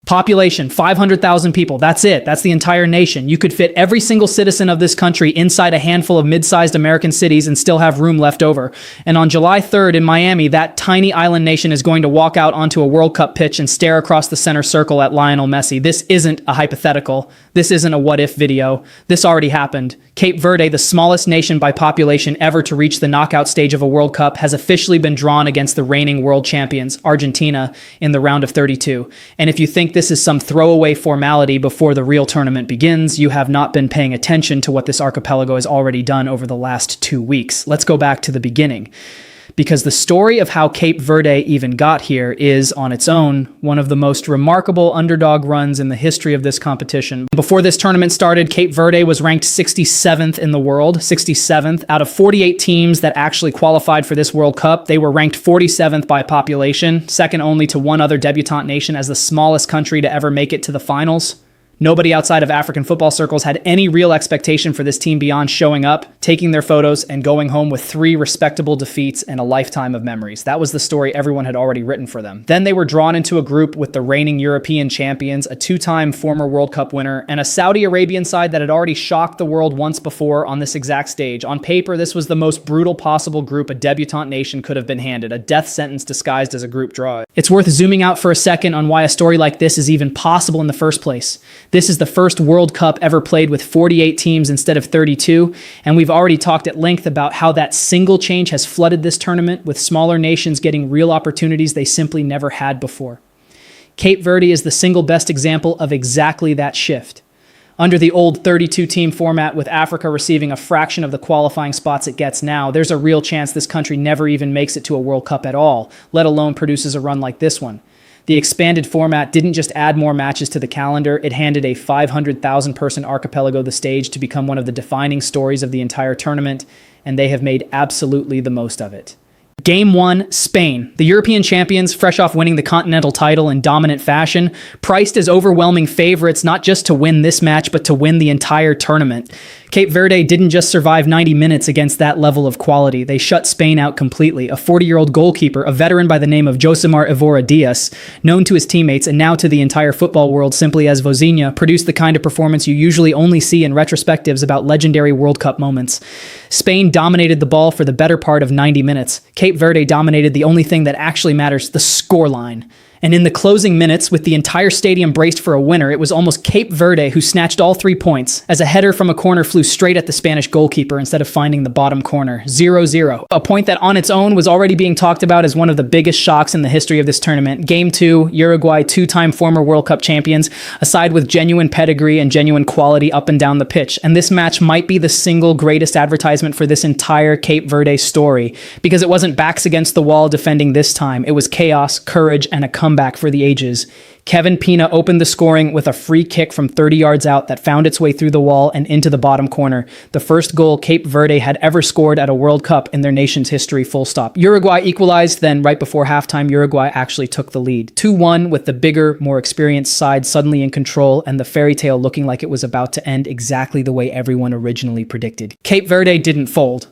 Population, 500,000 people. That's it. That's the entire nation. You could fit every single citizen of this country inside a handful of mid-sized American cities and still have room left over. And on July 3rd in Miami, that tiny island nation is going to walk out onto a World Cup pitch and stare across the center circle at Lionel Messi. This isn't a hypothetical. This isn't a what-if video. This already happened. Cape Verde, the smallest nation by population ever to reach the knockout stage of a World Cup, has officially been drawn against the reigning world champions, Argentina, in the round of 32. And if you think this is some throwaway formality before the real tournament begins, you have not been paying attention to what this archipelago has already done over the last 2 weeks. Let's go back to the beginning, because the story of how Cape Verde even got here is, on its own, one of the most remarkable underdog runs in the history of this competition. Before this tournament started, Cape Verde was ranked 67th in the world, 67th. Out of 48 teams that actually qualified for this World Cup, they were ranked 47th by population, second only to one other debutante nation as the smallest country to ever make it to the finals. Nobody outside of African football circles had any real expectation for this team beyond showing up, taking their photos, and going home with 3 respectable defeats and a lifetime of memories. That was the story everyone had already written for them. Then they were drawn into a group with the reigning European champions, a 2-time former World Cup winner, and a Saudi Arabian side that had already shocked the world once before on this exact stage. On paper, this was the most brutal possible group a debutante nation could have been handed, a death sentence disguised as a group draw. It's worth zooming out for a second on why a story like this is even possible in the first place. This is the first World Cup ever played with 48 teams instead of 32, and we've already talked at length about how that single change has flooded this tournament, with smaller nations getting real opportunities they simply never had before. Cape Verde is the single best example of exactly that shift. Under the old 32-team format, with Africa receiving a fraction of the qualifying spots it gets now, there's a real chance this country never even makes it to a World Cup at all, let alone produces a run like this one. The expanded format didn't just add more matches to the calendar, it handed a 500,000-person archipelago the stage to become one of the defining stories of the entire tournament, and they have made absolutely the most of it. Game 1, Spain. The European champions, fresh off winning the continental title in dominant fashion, priced as overwhelming favorites not just to win this match, but to win the entire tournament. Cape Verde didn't just survive 90 minutes against that level of quality. They shut Spain out completely. A 40-year-old goalkeeper, a veteran by the name of Josimar Evora Diaz, known to his teammates and now to the entire football world simply as Vozinha, produced the kind of performance you usually only see in retrospectives about legendary World Cup moments. Spain dominated the ball for the better part of 90 minutes. Cape Verde dominated the only thing that actually matters, the scoreline. And in the closing minutes, with the entire stadium braced for a winner, it was almost Cape Verde who snatched all 3 points, as a header from a corner flew straight at the Spanish goalkeeper instead of finding the bottom corner. 0-0. A point that on its own was already being talked about as one of the biggest shocks in the history of this tournament. Game 2, Uruguay, 2-time former World Cup champions, a side with genuine pedigree and genuine quality up and down the pitch. And this match might be the single greatest advertisement for this entire Cape Verde story, because it wasn't backs against the wall defending this time. It was chaos, courage, and a comeback for the ages. Kevin Pina opened the scoring with a free kick from 30 yards out that found its way through the wall and into the bottom corner. The first goal Cape Verde had ever scored at a World Cup in their nation's history, full stop. Uruguay equalized, then right before halftime, Uruguay actually took the lead. 2-1 with the bigger, more experienced side suddenly in control and the fairy tale looking like it was about to end exactly the way everyone originally predicted. Cape Verde didn't fold.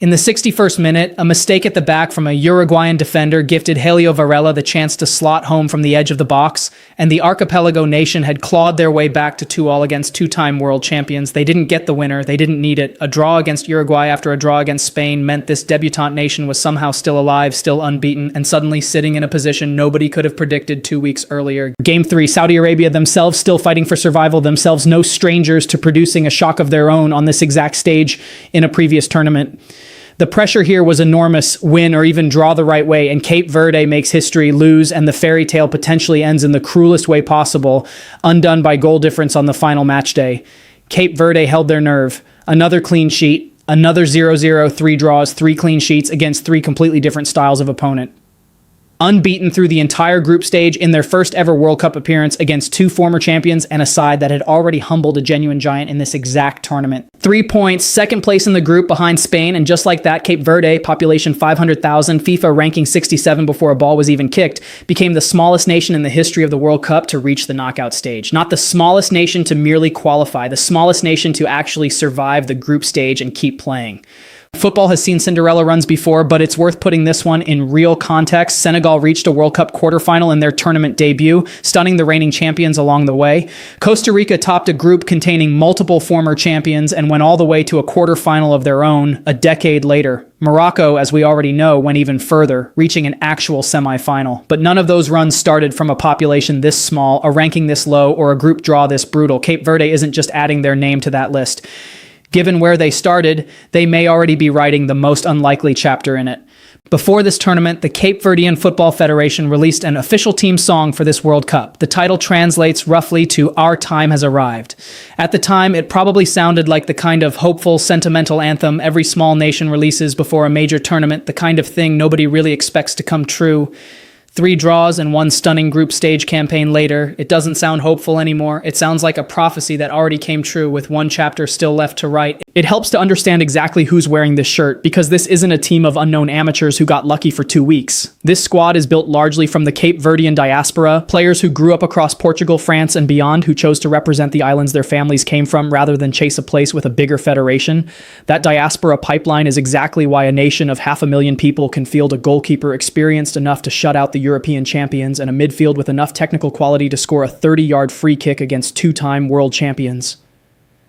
In the 61st minute, a mistake at the back from a Uruguayan defender gifted Helio Varela the chance to slot home from the edge of the box, and the archipelago nation had clawed their way back to 2-2 against 2-time world champions. They didn't get the winner, they didn't need it. A draw against Uruguay after a draw against Spain meant this debutante nation was somehow still alive, still unbeaten, and suddenly sitting in a position nobody could have predicted 2 weeks earlier. Game 3, Saudi Arabia themselves still fighting for survival, themselves no strangers to producing a shock of their own on this exact stage in a previous tournament. The pressure here was enormous, win or even draw the right way, and Cape Verde makes history, lose, and the fairy tale potentially ends in the cruelest way possible, undone by goal difference on the final match day. Cape Verde held their nerve. Another clean sheet, another 0-0, 3 draws, 3 clean sheets against 3 completely different styles of opponent. Unbeaten through the entire group stage in their first ever World Cup appearance against 2 former champions and a side that had already humbled a genuine giant in this exact tournament. 3 points, second place in the group behind Spain, and just like that, Cape Verde, population 500,000, FIFA ranking 67 before a ball was even kicked, became the smallest nation in the history of the World Cup to reach the knockout stage. Not the smallest nation to merely qualify, the smallest nation to actually survive the group stage and keep playing. Football has seen Cinderella runs before, but it's worth putting this one in real context. Senegal reached a World Cup quarterfinal in their tournament debut, stunning the reigning champions along the way. Costa Rica topped a group containing multiple former champions and went all the way to a quarterfinal of their own a decade later. Morocco, as we already know, went even further, reaching an actual semifinal. But none of those runs started from a population this small, a ranking this low, or a group draw this brutal. Cape Verde isn't just adding their name to that list. Given where they started, they may already be writing the most unlikely chapter in it. Before this tournament, the Cape Verdean Football Federation released an official team song for this World Cup. The title translates roughly to "Our Time Has Arrived." At the time, it probably sounded like the kind of hopeful, sentimental anthem every small nation releases before a major tournament, the kind of thing nobody really expects to come true. 3 draws and 1 stunning group stage campaign later, it doesn't sound hopeful anymore. It sounds like a prophecy that already came true with 1 chapter still left to write. It helps to understand exactly who's wearing this shirt, because this isn't a team of unknown amateurs who got lucky for 2 weeks. This squad is built largely from the Cape Verdean diaspora, players who grew up across Portugal, France, and beyond, who chose to represent the islands their families came from rather than chase a place with a bigger federation. That diaspora pipeline is exactly why a nation of 500,000 people can field a goalkeeper experienced enough to shut out the European champions and a midfield with enough technical quality to score a 30-yard free kick against 2-time world champions.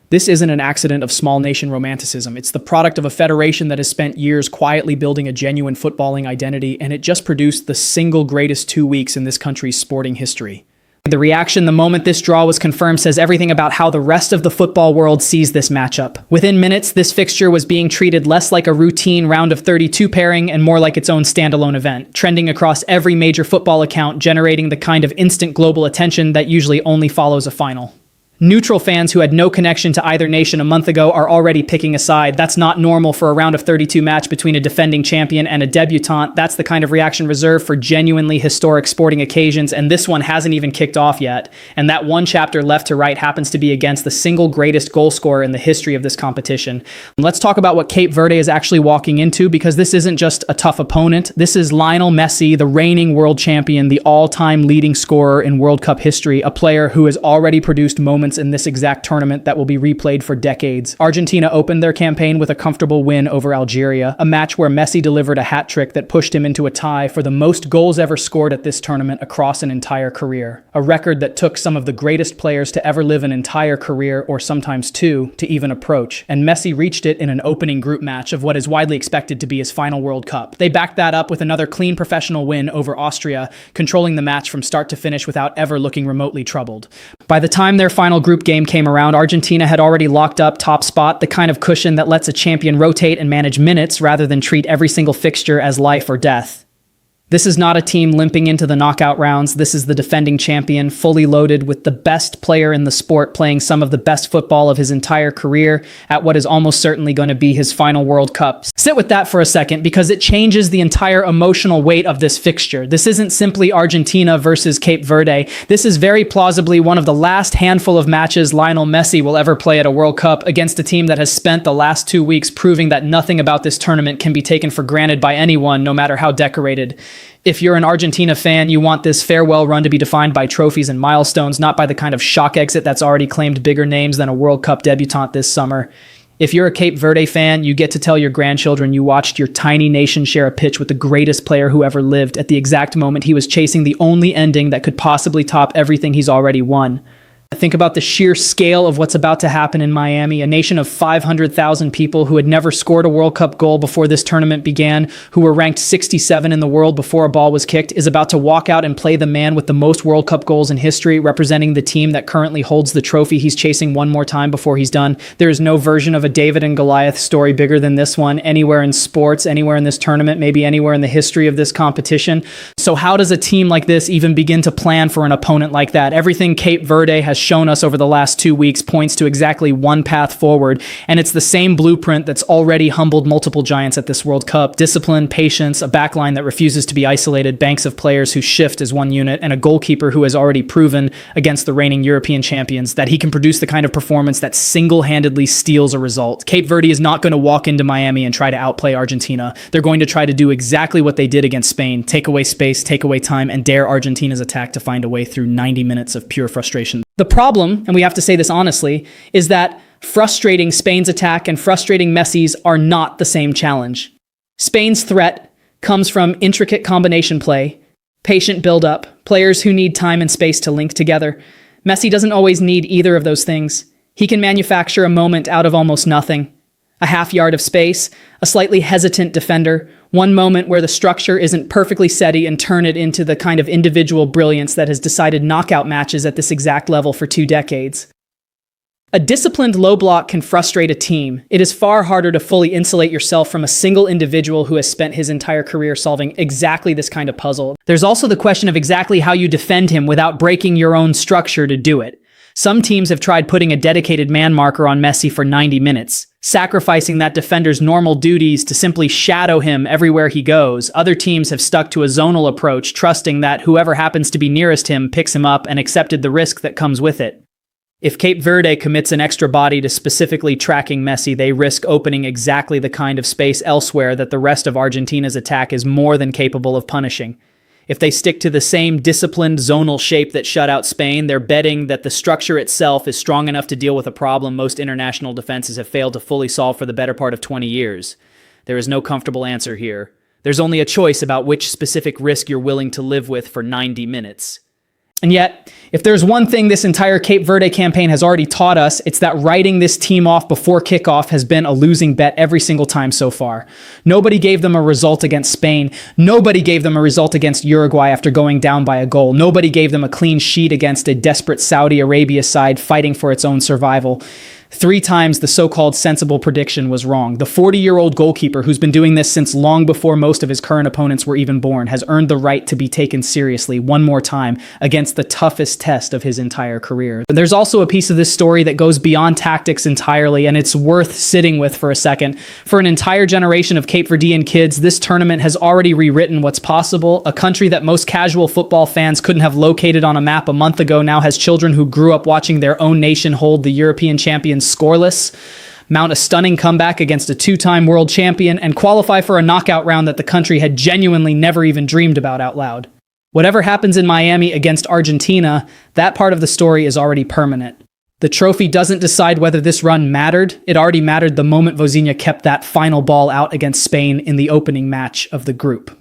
This isn't an accident of small nation romanticism. It's the product of a federation that has spent years quietly building a genuine footballing identity, and it just produced the single greatest 2 weeks in this country's sporting history. The reaction the moment this draw was confirmed says everything about how the rest of the football world sees this matchup. Within minutes, this fixture was being treated less like a routine round of 32 pairing and more like its own standalone event, trending across every major football account, generating the kind of instant global attention that usually only follows a final. Neutral fans who had no connection to either nation a month ago are already picking a side. That's not normal for a round of 32 match between a defending champion and a debutant. That's the kind of reaction reserved for genuinely historic sporting occasions, and this one hasn't even kicked off yet. And that 1 chapter left to right happens to be against the single greatest goal scorer in the history of this competition. Let's talk about what Cape Verde is actually walking into, because this isn't just a tough opponent. This is Lionel Messi, the reigning world champion, the all-time leading scorer in World Cup history, a player who has already produced moments in this exact tournament that will be replayed for decades. Argentina opened their campaign with a comfortable win over Algeria, a match where Messi delivered a hat trick that pushed him into a tie for the most goals ever scored at this tournament across an entire career, a record that took some of the greatest players to ever live an entire career, or sometimes 2, to even approach. And Messi reached it in an opening group match of what is widely expected to be his final World Cup. They backed that up with another clean professional win over Austria, controlling the match from start to finish without ever looking remotely troubled. By the time their final group game came around, Argentina had already locked up top spot, the kind of cushion that lets a champion rotate and manage minutes rather than treat every single fixture as life or death. This is not a team limping into the knockout rounds. This is the defending champion, fully loaded with the best player in the sport playing some of the best football of his entire career at what is almost certainly going to be his final World Cup. Sit with that for a second, because it changes the entire emotional weight of this fixture. This isn't simply Argentina versus Cape Verde. This is very plausibly one of the last handful of matches Lionel Messi will ever play at a World Cup against a team that has spent the last 2 weeks proving that nothing about this tournament can be taken for granted by anyone, no matter how decorated. If you're an Argentina fan, you want this farewell run to be defined by trophies and milestones, not by the kind of shock exit that's already claimed bigger names than a World Cup debutant this summer. If you're a Cape Verde fan, you get to tell your grandchildren you watched your tiny nation share a pitch with the greatest player who ever lived at the exact moment he was chasing the only ending that could possibly top everything he's already won. Think about the sheer scale of what's about to happen in Miami, a nation of 500,000 people who had never scored a World Cup goal before this tournament began, who were ranked 67 in the world before a ball was kicked, is about to walk out and play the man with the most World Cup goals in history, representing the team that currently holds the trophy he's chasing one more time before he's done. There is no version of a David and Goliath story bigger than this one, anywhere in sports, anywhere in this tournament, maybe anywhere in the history of this competition. So how does a team like this even begin to plan for an opponent like that? Everything Cape Verde has shown us over the last 2 weeks points to exactly one path forward, and it's the same blueprint that's already humbled multiple giants at this World Cup. Discipline, patience, a backline that refuses to be isolated, banks of players who shift as one unit, and a goalkeeper who has already proven against the reigning European champions that he can produce the kind of performance that single-handedly steals a result. Cape Verde is not going to walk into Miami and try to outplay Argentina. They're going to try to do exactly what they did against Spain: take away space, take away time, and dare Argentina's attack to find a way through 90 minutes of pure frustration. The problem, and we have to say this honestly, is that Frustrating Spain's attack and frustrating Messi's are not the same challenge. Spain's threat comes from intricate combination play, patient build-up, players who need time and space to link together. Messi doesn't always need either of those things. He can manufacture a moment out of almost nothing. A half yard of space, a slightly hesitant defender, one moment where the structure isn't perfectly steady and turn it into the kind of individual brilliance that has decided knockout matches at this exact level for 2 decades. A disciplined low block can frustrate a team. It is far harder to fully insulate yourself from a single individual who has spent his entire career solving exactly this kind of puzzle. There's also the question of exactly how you defend him without breaking your own structure to do it. Some teams have tried putting a dedicated man marker on Messi for 90 minutes, sacrificing that defender's normal duties to simply shadow him everywhere he goes. Other teams have stuck to a zonal approach, trusting that whoever happens to be nearest him picks him up and accepted the risk that comes with it. If Cape Verde commits an extra body to specifically tracking Messi, they risk opening exactly the kind of space elsewhere that the rest of Argentina's attack is more than capable of punishing. If they stick to the same disciplined zonal shape that shut out Spain, they're betting that the structure itself is strong enough to deal with a problem most international defenses have failed to fully solve for the better part of 20 years. There is no comfortable answer here. There's only a choice about which specific risk you're willing to live with for 90 minutes. And yet, if there's one thing this entire Cape Verde campaign has already taught us, it's that writing this team off before kickoff has been a losing bet every single time so far. Nobody gave them a result against Spain. Nobody gave them a result against Uruguay after going down by a goal. Nobody gave them a clean sheet against a desperate Saudi Arabia side fighting for its own survival. 3 times the so-called sensible prediction was wrong. The 40-year-old goalkeeper, who's been doing this since long before most of his current opponents were even born, has earned the right to be taken seriously one more time against the toughest test of his entire career. But there's also a piece of this story that goes beyond tactics entirely, and it's worth sitting with for a second. For an entire generation of Cape Verdean kids, this tournament has already rewritten what's possible. A country that most casual football fans couldn't have located on a map a month ago now has children who grew up watching their own nation hold the European champions scoreless, mount a stunning comeback against a 2-time world champion, and qualify for a knockout round that the country had genuinely never even dreamed about out loud. Whatever happens in Miami against Argentina, that part of the story is already permanent. The trophy doesn't decide whether this run mattered. It already mattered the moment Vozinha kept that final ball out against Spain in the opening match of the group.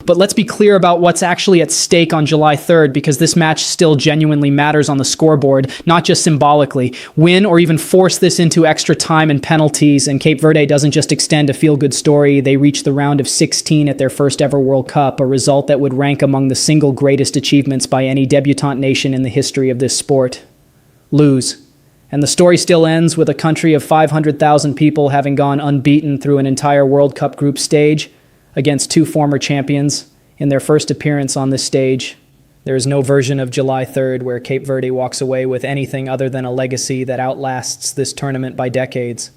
But let's be clear about what's actually at stake on July 3rd, because this match still genuinely matters on the scoreboard, not just symbolically. Win or even force this into extra time and penalties, and Cape Verde doesn't just extend a feel-good story. They reach the round of 16 at their first ever World Cup, a result that would rank among the single greatest achievements by any debutante nation in the history of this sport. Lose. And the story still ends with a country of 500,000 people having gone unbeaten through an entire World Cup group stage against 2 former champions in their first appearance on this stage. There is no version of July 3rd where Cape Verde walks away with anything other than a legacy that outlasts this tournament by decades.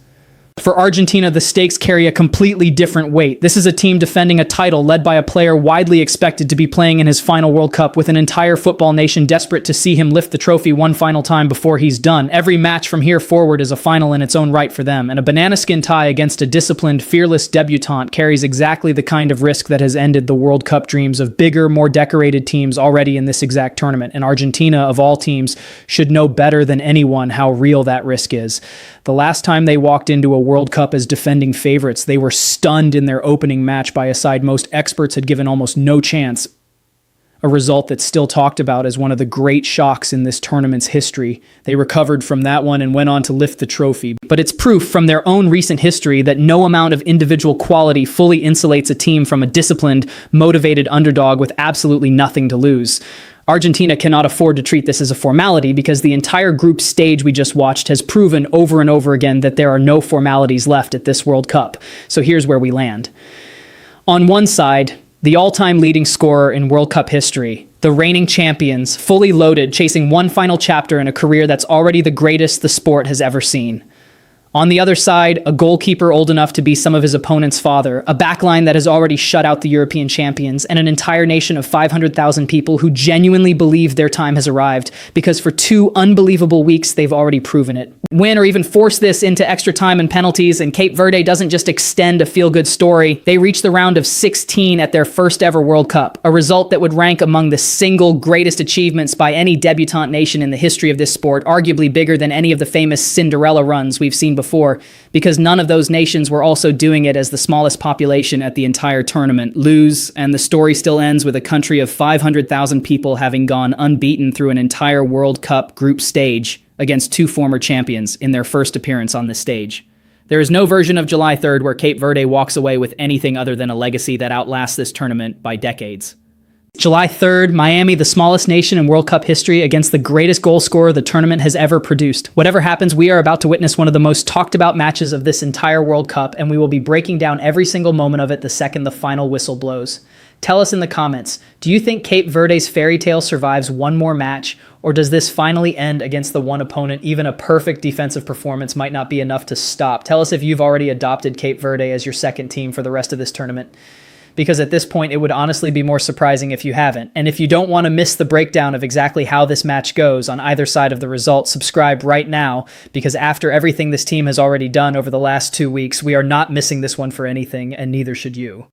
For Argentina, the stakes carry a completely different weight. This is a team defending a title led by a player widely expected to be playing in his final World Cup, with an entire football nation desperate to see him lift the trophy one final time before he's done. Every match from here forward is a final in its own right for them, and a banana skin tie against a disciplined, fearless debutante carries exactly the kind of risk that has ended the World Cup dreams of bigger, more decorated teams already in this exact tournament. And Argentina, of all teams, should know better than anyone how real that risk is. The last time they walked into a World Cup as defending favorites, they were stunned in their opening match by a side most experts had given almost no chance. A result that's still talked about as one of the great shocks in this tournament's history. They recovered from that one and went on to lift the trophy. But it's proof from their own recent history that no amount of individual quality fully insulates a team from a disciplined, motivated underdog with absolutely nothing to lose. Argentina cannot afford to treat this as a formality, because the entire group stage we just watched has proven over and over again that there are no formalities left at this World Cup. So here's where we land. On one side, the all-time leading scorer in World Cup history, the reigning champions, fully loaded, chasing one final chapter in a career that's already the greatest the sport has ever seen. On the other side, a goalkeeper old enough to be some of his opponent's father, a backline that has already shut out the European champions, and an entire nation of 500,000 people who genuinely believe their time has arrived because for 2 unbelievable weeks they've already proven it. Win or even force this into extra time and penalties, and Cape Verde doesn't just extend a feel-good story. They reach the round of 16 at their first ever World Cup, a result that would rank among the single greatest achievements by any debutante nation in the history of this sport, arguably bigger than any of the famous Cinderella runs we've seen before, because none of those nations were also doing it as the smallest population at the entire tournament. Lose, and the story still ends with a country of 500,000 people having gone unbeaten through an entire World Cup group stage against 2 former champions in their first appearance on this stage. There is no version of July 3rd where Cape Verde walks away with anything other than a legacy that outlasts this tournament by decades. July 3rd, Miami, the smallest nation in World Cup history, against the greatest goal scorer the tournament has ever produced. Whatever happens, we are about to witness one of the most talked about matches of this entire World Cup, and we will be breaking down every single moment of it the second the final whistle blows. Tell us in the comments, do you think Cape Verde's fairy tale survives one more match, or does this finally end against the one opponent? Even a perfect defensive performance might not be enough to stop. Tell us if you've already adopted Cape Verde as your second team for the rest of this tournament, because at this point, it would honestly be more surprising if you haven't. And if you don't want to miss the breakdown of exactly how this match goes on either side of the result, subscribe right now, because after everything this team has already done over the last 2 weeks, we are not missing this one for anything, and neither should you.